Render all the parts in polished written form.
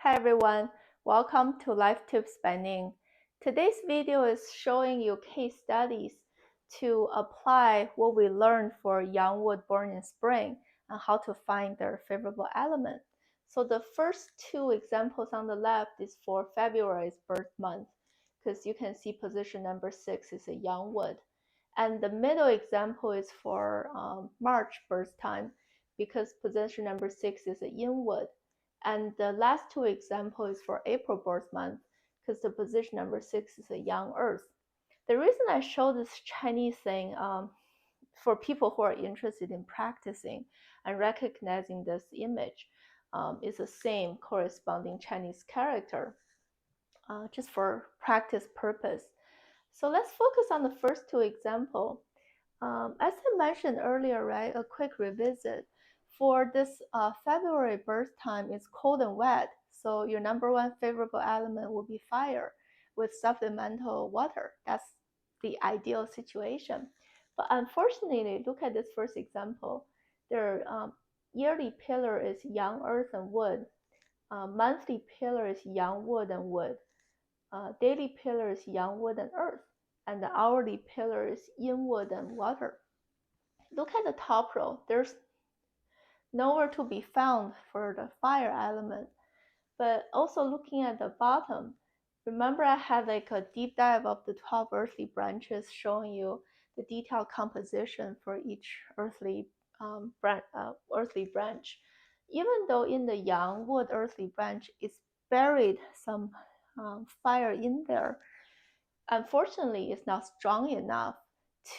Hi everyone, welcome to Life Tips by Ning. Today's video is showing you case studies to apply what we learned for young wood born in spring and how to find their favorable element. So the first two examples on the left is for February's birth month, because you can see position number 6 is a young wood. And the middle example is for March birth time, because position number 6 is a yin wood. And the last two examples is for April birth month, because the position number 6 is a young earth. The reason I show this Chinese thing for people who are interested in practicing and recognizing this image is the same corresponding Chinese character, just for practice purpose. So let's focus on the first two examples. As I mentioned earlier, right, a quick revisit. For this February birth time, it's cold and wet, so your number one favorable element will be fire with supplemental water. That's the ideal situation. But unfortunately, look at this first example. Their yearly pillar is young earth and wood. Monthly pillar is young wood and wood. Daily pillar is young wood and earth. And the hourly pillar is yin wood and water. Look at the top row. There's nowhere to be found for the fire element. But also looking at the bottom, remember I had like a deep dive of the 12 earthly branches showing you the detailed composition for each earthly branch. Even though in the young wood earthly branch is buried some fire in there, unfortunately it's not strong enough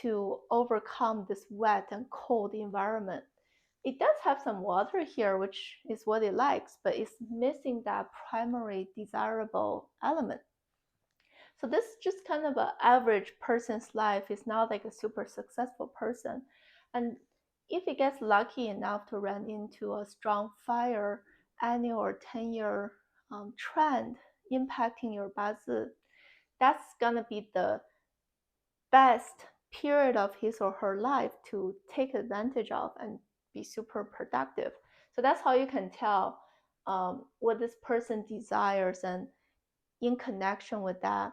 to overcome this wet and cold environment. It does have some water here, which is what it likes, but it's missing that primary desirable element. So this is just kind of an average person's life. It's not like a super successful person. And if it gets lucky enough to run into a strong fire annual or 10-year trend impacting your bazi, that's gonna be the best period of his or her life to take advantage of and be super productive. So that's how you can tell what this person desires, and in connection with that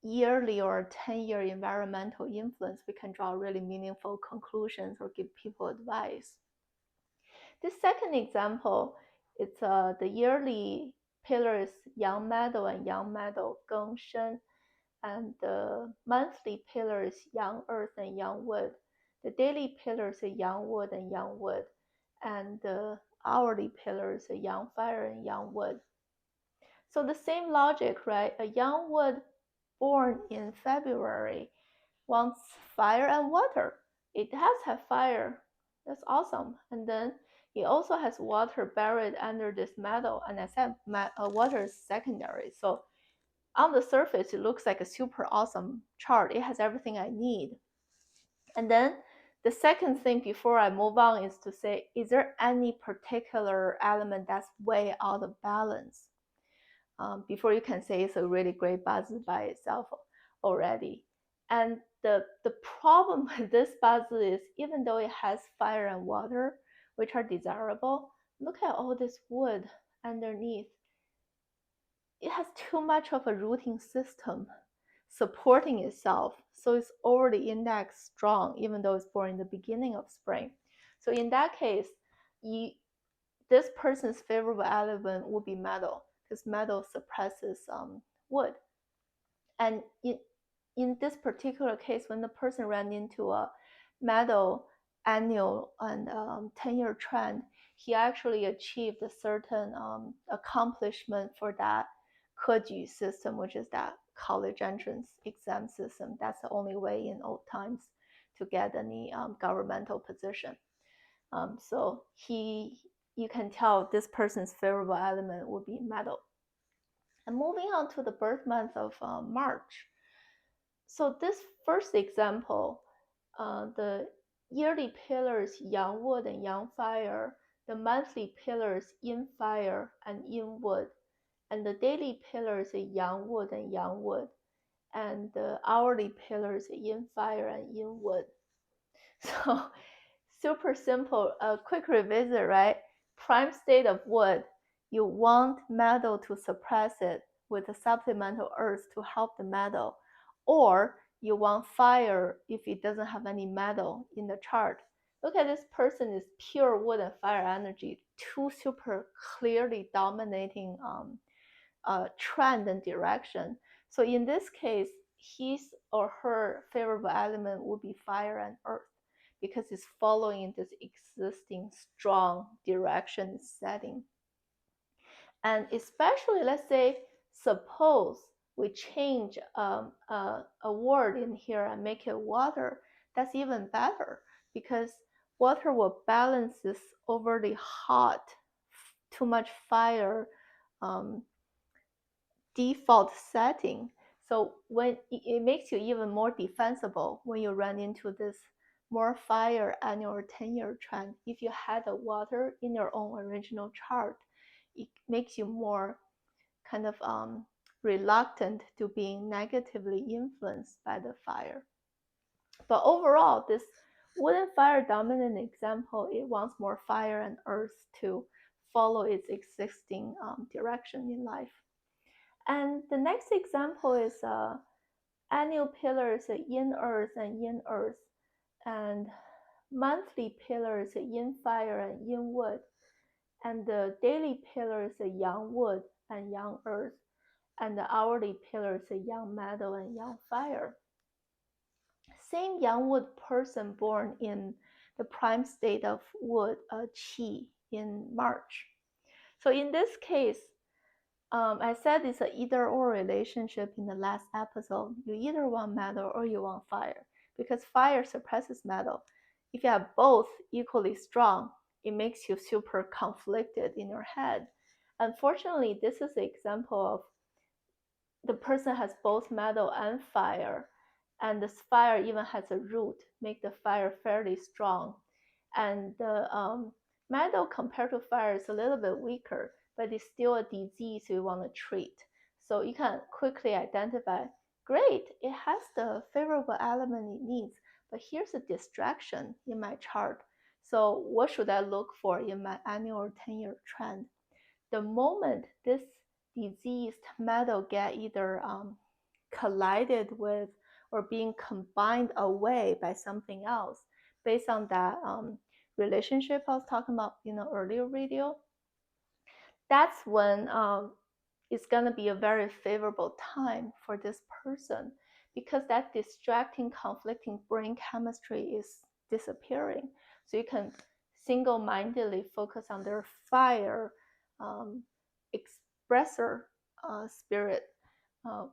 yearly or 10-year environmental influence, we can draw really meaningful conclusions or give people advice. This second example, it's the yearly pillars Yang Meadow and Yang Meadow Geng Shen, and the monthly pillars Young Earth and Young Wood. The daily pillars are Young Wood and Young Wood, and the hourly pillars are Young Fire and Young Wood. So the same logic, right? A young wood born in February wants fire and water. It has to have fire. That's awesome. And then it also has water buried under this metal. And I said water is secondary. So on the surface, it looks like a super awesome chart. It has everything I need. And then the second thing before I move on is to say, is there any particular element that's way out of balance? Before you can say it's a really great bazi by itself already. And the problem with this bazi is, even though it has fire and water, which are desirable, look at all this wood underneath. It has too much of a rooting system supporting itself, so it's already indexed strong, even though it's born in the beginning of spring. So in that case, this person's favorable element would be metal, because metal suppresses wood. And in this particular case, when the person ran into a metal annual and 10-year trend, he actually achieved a certain accomplishment for that Keju system, which is that college entrance exam system. That's the only way in old times to get any governmental position. So you can tell this person's favorable element would be metal. And moving on to the birth month of March. So this first example, the yearly pillars Yang Wood and Yang Fire, the monthly pillars Yin Fire and Yin Wood, and the daily pillars are Yang Wood and Yang Wood, and the hourly pillars are Yin Fire and Yin Wood. So super simple, a quick revisit, right? Prime state of wood you want metal to suppress it with a supplemental earth to help the metal, or you want fire if it doesn't have any metal in the chart. Look at this person is pure wood and fire energy, two super clearly dominating trend and direction. So in this case, his or her favorable element would be fire and earth because it's following this existing strong direction setting. And especially, let's say, suppose we change a word in here and make it water, that's even better because water will balance this overly hot, too much fire default setting. So when it makes you even more defensible when you run into this more fire annual or 10-year trend. If you had the water in your own original chart, it makes you more kind of reluctant to being negatively influenced by the fire. But overall, this wood and fire dominant example, it wants more fire and earth to follow its existing direction in life. And the next example is annual pillars, yin earth and yin earth, and monthly pillars, yin fire and yin wood, and the daily pillars, yang wood and yang earth, and the hourly pillars, yang metal and yang fire. Same yang wood person born in the prime state of wood, qi, in March. So in this case, I said it's an either or relationship in the last episode. You either want metal or you want fire because fire suppresses metal. If you have both equally strong, it makes you super conflicted in your head. Unfortunately, this is an example of the person has both metal and fire, and this fire even has a root, make the fire fairly strong. And the metal compared to fire is a little bit weaker, but it's still a disease we want to treat. So you can quickly identify, great, it has the favorable element it needs, but here's a distraction in my chart. So what should I look for in my annual 10-year trend? The moment this diseased metal get either collided with or being combined away by something else, based on that relationship I was talking about in an earlier video, that's when it's going to be a very favorable time for this person because that distracting, conflicting brain chemistry is disappearing. So you can single-mindedly focus on their fire expressor spirit,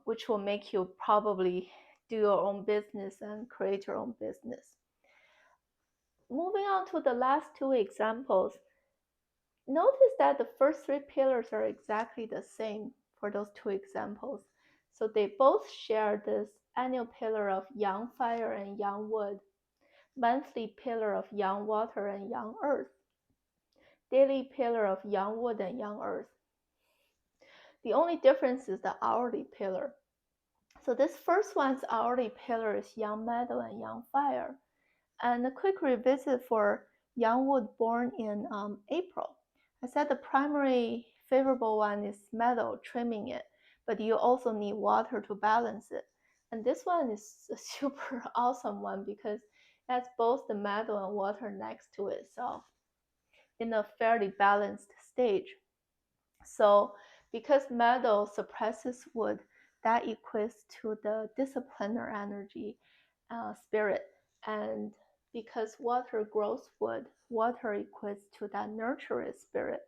which will make you probably do your own business and create your own business. Moving on to the last two examples, notice that the first three pillars are exactly the same for those two examples. So they both share this annual pillar of yang fire and yang wood, monthly pillar of yang water and yang earth, daily pillar of yang wood and yang earth. The only difference is the hourly pillar. So this first one's hourly pillar is yang metal and yang fire. And a quick revisit for yang wood born in April. I said the primary favorable one is metal, trimming it, but you also need water to balance it. And this one is a super awesome one because it has both the metal and water next to itself in a fairly balanced stage. So because metal suppresses wood, that equates to the discipliner energy, spirit. And because water grows wood, water equates to that nurturer spirit.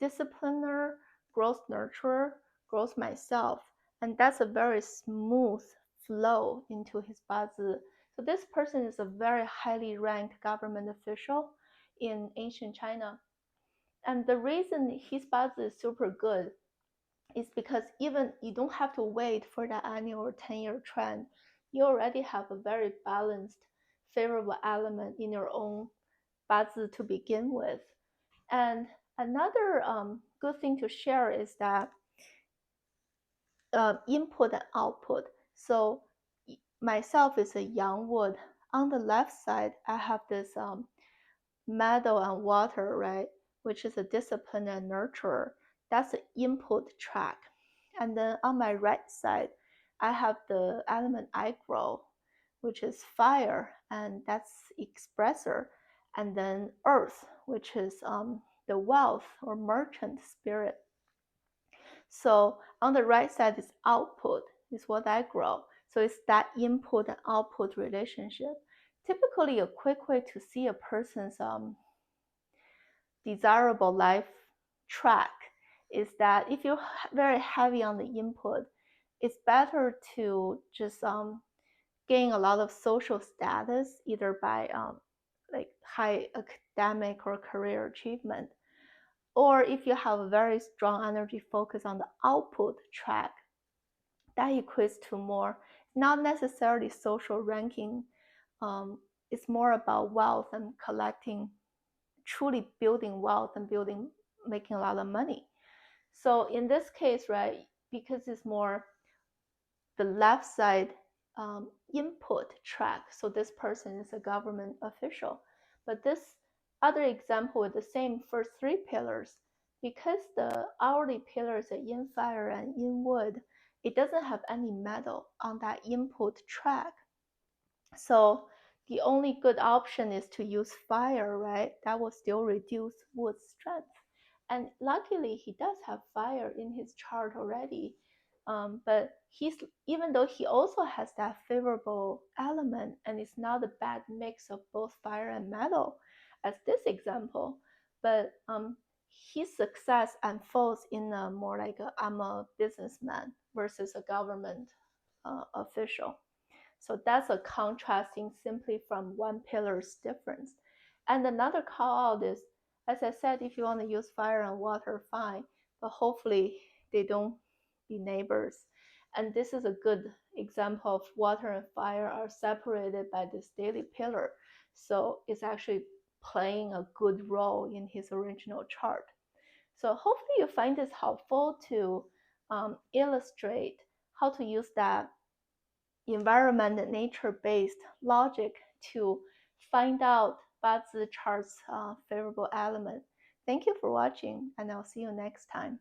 Discipliner grows nurturer, grows myself. And that's a very smooth flow into his bazi. So this person is a very highly ranked government official in ancient China. And the reason his bazi is super good is because even you don't have to wait for the annual or 10-year trend. You already have a very balanced, favorable element in your own bazi to begin with. And another good thing to share is that input and output. So myself is a yang wood. On the left side, I have this metal and water, right, which is a discipline and nurturer. That's the input track. And then on my right side, I have the element I grow, which is fire, and that's expressor. And then earth, which is the wealth or merchant spirit. So on the right side is output, is what I grow. So it's that input and output relationship. Typically, a quick way to see a person's desirable life track is that if you're very heavy on the input, it's better to just gain a lot of social status, either by like high academic or career achievement, or if you have a very strong energy focus on the output track, that equates to more, not necessarily social ranking. It's more about wealth and collecting, truly building wealth and making a lot of money. So in this case, right, because it's more the left side input track, so this person is a government official. But this other example with the same first three pillars, because the hourly pillars are Yin Fire and Yin Wood, it doesn't have any metal on that input track. So the only good option is to use fire, right? That will still reduce Wood's strength. And luckily, he does have fire in his chart already. But he's, even though he also has that favorable element, and it's not a bad mix of both fire and metal, as this example, but his success unfolds in a more like I'm a businessman versus a government official. So that's a contrasting simply from one pillar's difference. And another call out is, as I said, if you want to use fire and water, fine, but hopefully they don't be neighbors. And this is a good example of water and fire are separated by this daily pillar. So it's actually playing a good role in his original chart. So hopefully you find this helpful to illustrate how to use that environment and nature-based logic to find out Bazi chart's favorable element. Thank you for watching, and I'll see you next time.